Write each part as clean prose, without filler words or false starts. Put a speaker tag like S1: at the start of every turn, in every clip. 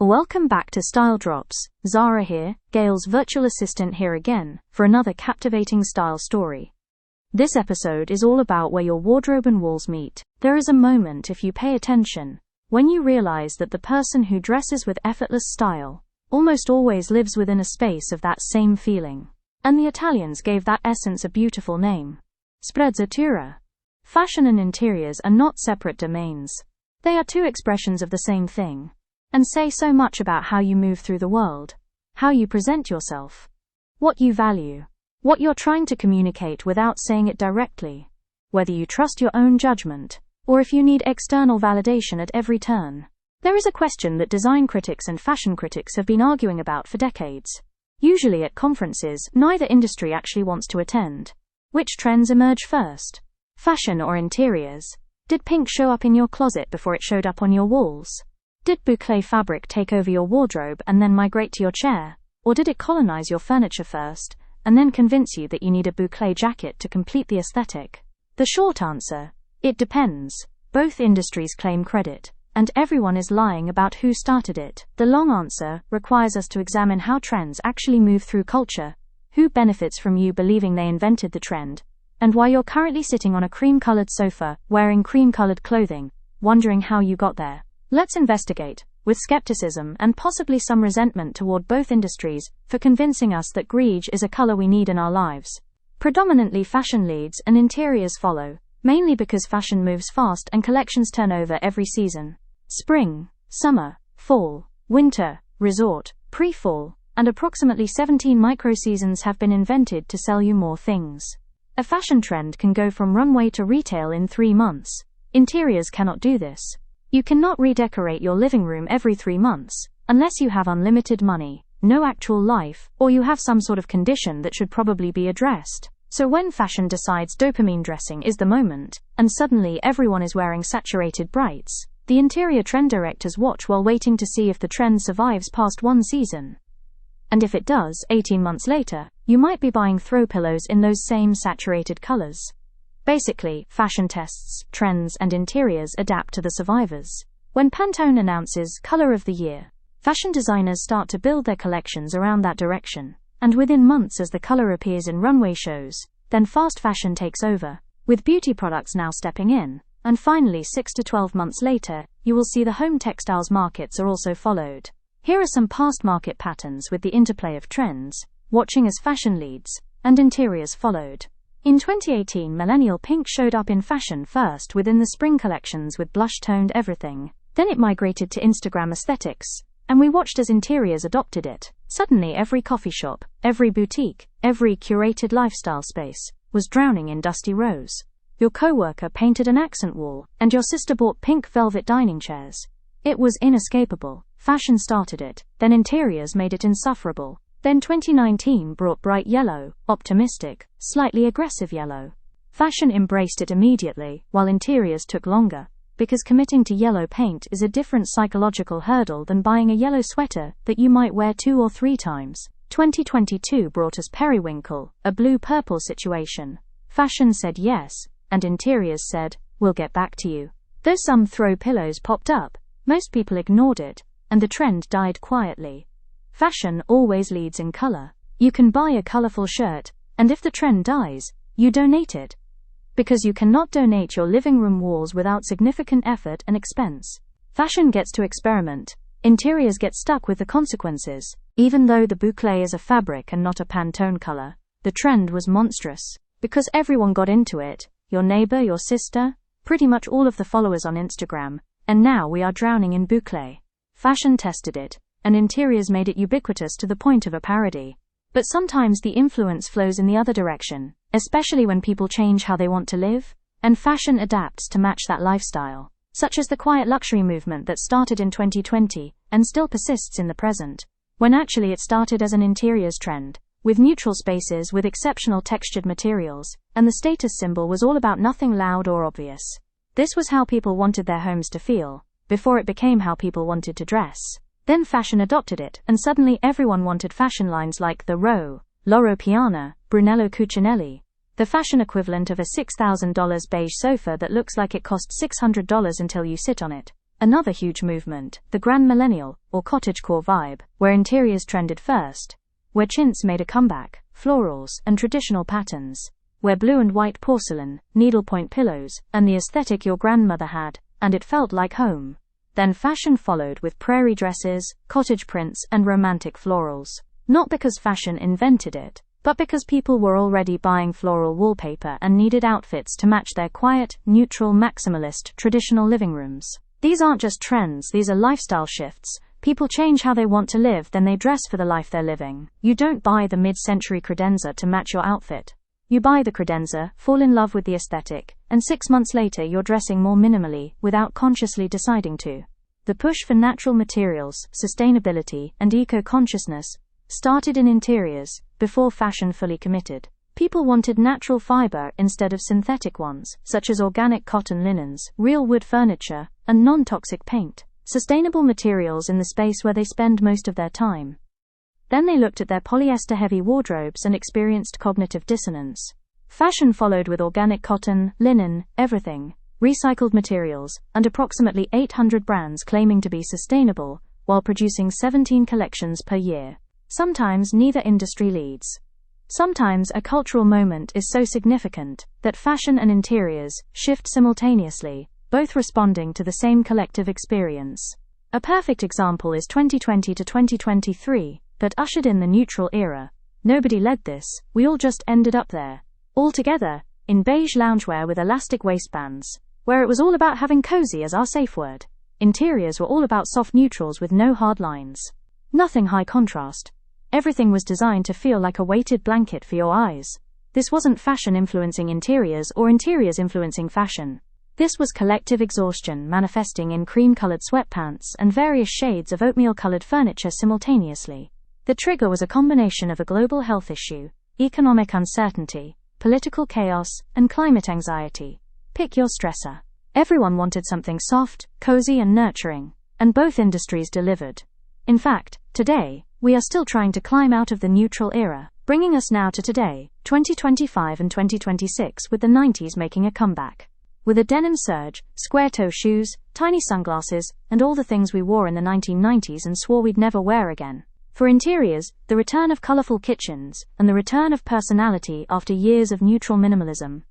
S1: Welcome back to Style Drops. Zara here, Gail's virtual assistant here again, for another captivating style story. This episode is all about where your wardrobe and walls meet. There is a moment, if you pay attention, when you realize that the person who dresses with effortless style almost always lives within a space of that same feeling. And the Italians gave that essence a beautiful name: sprezzatura. Fashion and interiors are not separate domains. They are two expressions of the same thing, and say so much about how you move through the world, how you present yourself, what you value, what you're trying to communicate without saying it directly, whether you trust your own judgment, or if you need external validation at every turn. There is a question that design critics and fashion critics have been arguing about for decades. Usually at conferences neither industry actually wants to attend. Which trends emerge first? Fashion or interiors? Did pink show up in your closet before it showed up on your walls? Did boucle fabric take over your wardrobe and then migrate to your chair? Or did it colonize your furniture first, and then convince you that you need a boucle jacket to complete the aesthetic? The short answer: it depends. Both industries claim credit, and everyone is lying about who started it. The long answer requires us to examine how trends actually move through culture, who benefits from you believing they invented the trend, and why you're currently sitting on a cream-colored sofa, wearing cream-colored clothing, wondering how you got there. Let's investigate, with skepticism and possibly some resentment toward both industries, for convincing us that greige is a color we need in our lives. Predominantly fashion leads and interiors follow, mainly because fashion moves fast and collections turn over every season. Spring, summer, fall, winter, resort, pre-fall, and approximately 17 micro-seasons have been invented to sell you more things. A fashion trend can go from runway to retail in 3 months. Interiors cannot do this. You cannot redecorate your living room every 3 months, unless you have unlimited money, no actual life, or you have some sort of condition that should probably be addressed. So when fashion decides dopamine dressing is the moment, and suddenly everyone is wearing saturated brights, the interior trend directors watch while waiting to see if the trend survives past one season. And if it does, 18 months later, you might be buying throw pillows in those same saturated colors. Basically, fashion tests, trends, and interiors adapt to the survivors. When Pantone announces Color of the Year, fashion designers start to build their collections around that direction, and within months as the color appears in runway shows, then fast fashion takes over, with beauty products now stepping in, and finally 6 to 12 months later, you will see the home textiles markets are also followed. Here are some past market patterns with the interplay of trends, watching as fashion leads, and interiors followed. In 2018, millennial pink showed up in fashion first within the spring collections with blush-toned everything. Then it migrated to Instagram aesthetics, and we watched as interiors adopted it. Suddenly every coffee shop, every boutique, every curated lifestyle space was drowning in dusty rose. Your coworker painted an accent wall, and your sister bought pink velvet dining chairs. It was inescapable. Fashion started it, then interiors made it insufferable. Then 2019 brought bright yellow, optimistic, slightly aggressive yellow. Fashion embraced it immediately, while interiors took longer, because committing to yellow paint is a different psychological hurdle than buying a yellow sweater that you might wear 2 or 3 times. 2022 brought us periwinkle, a blue-purple situation. Fashion said yes, and interiors said, "We'll get back to you." Though some throw pillows popped up, most people ignored it, and the trend died quietly. Fashion always leads in color. You can buy a colorful shirt, and if the trend dies, you donate it. Because you cannot donate your living room walls without significant effort and expense. Fashion gets to experiment. Interiors get stuck with the consequences. Even though the boucle is a fabric and not a Pantone color, the trend was monstrous. Because everyone got into it, your neighbor, your sister, pretty much all of the followers on Instagram, and now we are drowning in boucle. Fashion tested it, and interiors made it ubiquitous to the point of a parody. But sometimes the influence flows in the other direction, especially when people change how they want to live, and fashion adapts to match that lifestyle, such as the quiet luxury movement that started in 2020 and still persists in the present, when actually it started as an interiors trend, with neutral spaces with exceptional textured materials, and the status symbol was all about nothing loud or obvious. This was how people wanted their homes to feel, before it became how people wanted to dress. Then fashion adopted it, and suddenly everyone wanted fashion lines like the Loro Piana, Brunello Cucinelli, the fashion equivalent of a $6,000 beige sofa that looks like it cost $600 until you sit on it. Another huge movement, the grand millennial, or cottagecore vibe, where interiors trended first, where chintz made a comeback, florals, and traditional patterns, where blue and white porcelain, needlepoint pillows, and the aesthetic your grandmother had, and it felt like home. Then fashion followed with prairie dresses, cottage prints, and romantic florals. Not because fashion invented it, but because people were already buying floral wallpaper and needed outfits to match their quiet, neutral, maximalist, traditional living rooms. These aren't just trends, these are lifestyle shifts. People change how they want to live, then they dress for the life they're living. You don't buy the mid-century credenza to match your outfit. You buy the credenza, fall in love with the aesthetic, and 6 months later you're dressing more minimally, without consciously deciding to. The push for natural materials, sustainability, and eco-consciousness started in interiors, before fashion fully committed. People wanted natural fiber instead of synthetic ones, such as organic cotton linens, real wood furniture, and non-toxic paint. Sustainable materials in the space where they spend most of their time. Then they looked at their polyester-heavy wardrobes and experienced cognitive dissonance. Fashion followed with organic cotton, linen, everything, recycled materials, and approximately 800 brands claiming to be sustainable, while producing 17 collections per year. Sometimes neither industry leads. Sometimes a cultural moment is so significant that fashion and interiors shift simultaneously, both responding to the same collective experience. A perfect example is 2020 to 2023, that ushered in the neutral era. Nobody led this, we all just ended up there. All together, in beige loungewear with elastic waistbands, where it was all about having cozy as our safe word. Interiors were all about soft neutrals with no hard lines. Nothing high contrast. Everything was designed to feel like a weighted blanket for your eyes. This wasn't fashion influencing interiors or interiors influencing fashion. This was collective exhaustion manifesting in cream-colored sweatpants and various shades of oatmeal-colored furniture simultaneously. The trigger was a combination of a global health issue, economic uncertainty, political chaos, and climate anxiety. Pick your stressor. Everyone wanted something soft, cozy, and nurturing, and both industries delivered. In fact, today, we are still trying to climb out of the neutral era, bringing us now to today, 2025 and 2026, with the 90s making a comeback. With a denim surge, square-toe shoes, tiny sunglasses, and all the things we wore in the 1990s and swore we'd never wear again. For interiors, the return of colorful kitchens, and the return of personality after years of neutral minimalism.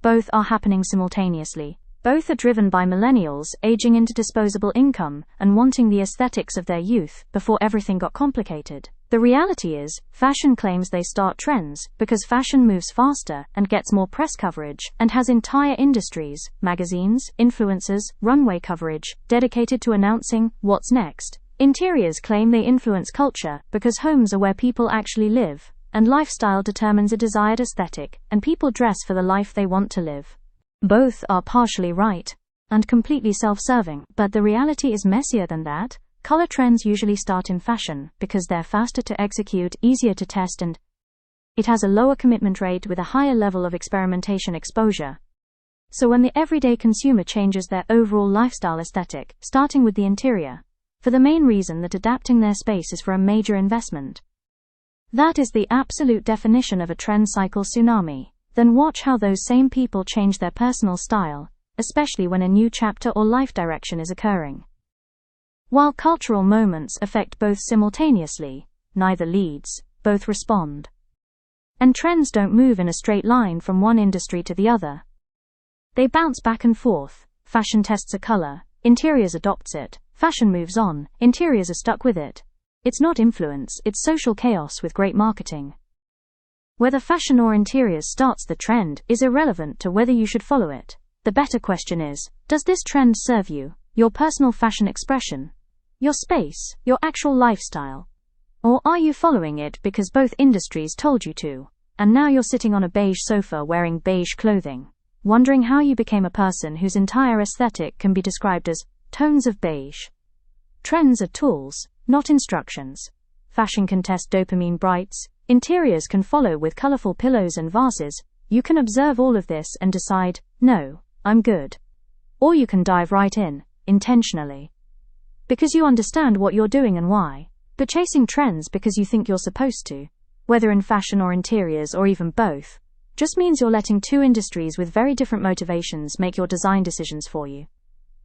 S1: Both are happening simultaneously. Both are driven by millennials aging into disposable income and wanting the aesthetics of their youth before everything got complicated. The reality is, fashion claims they start trends because fashion moves faster and gets more press coverage and has entire industries, magazines, influencers, runway coverage, dedicated to announcing what's next. Interiors claim they influence culture because homes are where people actually live, and lifestyle determines a desired aesthetic, and people dress for the life they want to live. Both are partially right and completely self-serving, but the reality is messier than that. Color trends usually start in fashion because they're faster to execute, easier to test, and it has a lower commitment rate with a higher level of experimentation exposure. So when the everyday consumer changes their overall lifestyle aesthetic, starting with the interior, for the main reason that adapting their space is for a major investment. That is the absolute definition of a trend cycle tsunami. Then watch how those same people change their personal style, especially when a new chapter or life direction is occurring. While cultural moments affect both simultaneously, neither leads, both respond. And trends don't move in a straight line from one industry to the other. They bounce back and forth. Fashion tests a color, interiors adopts it, fashion moves on, interiors are stuck with it. It's not influence, it's social chaos with great marketing. Whether fashion or interiors starts the trend is irrelevant to whether you should follow it. The better question is, does this trend serve you, your personal fashion expression, your space, your actual lifestyle? Or are you following it because both industries told you to, and now you're sitting on a beige sofa wearing beige clothing, wondering how you became a person whose entire aesthetic can be described as tones of beige? Trends are tools, not instructions. Fashion can test dopamine brights. Interiors can follow with colorful pillows and vases. You can observe all of this and decide, no, I'm good. Or you can dive right in, intentionally. Because you understand what you're doing and why. But chasing trends because you think you're supposed to, whether in fashion or interiors or even both, just means you're letting two industries with very different motivations make your design decisions for you.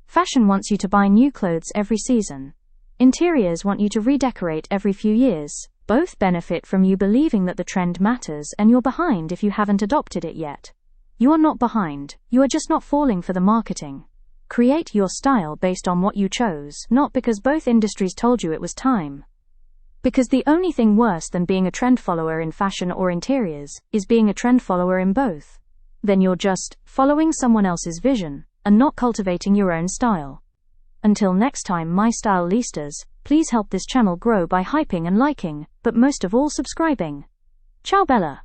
S1: Fashion wants you to buy new clothes every season. Interiors want you to redecorate every few years. Both benefit from you believing that the trend matters, and you're behind if you haven't adopted it yet. You are not behind, you are just not falling for the marketing. Create your style based on what you chose, not because both industries told you it was time. Because the only thing worse than being a trend follower in fashion or interiors is being a trend follower in both. Then you're just following someone else's vision and not cultivating your own style. Until next time, my stylistas, please help this channel grow by hyping and liking, but most of all subscribing. Ciao Bella.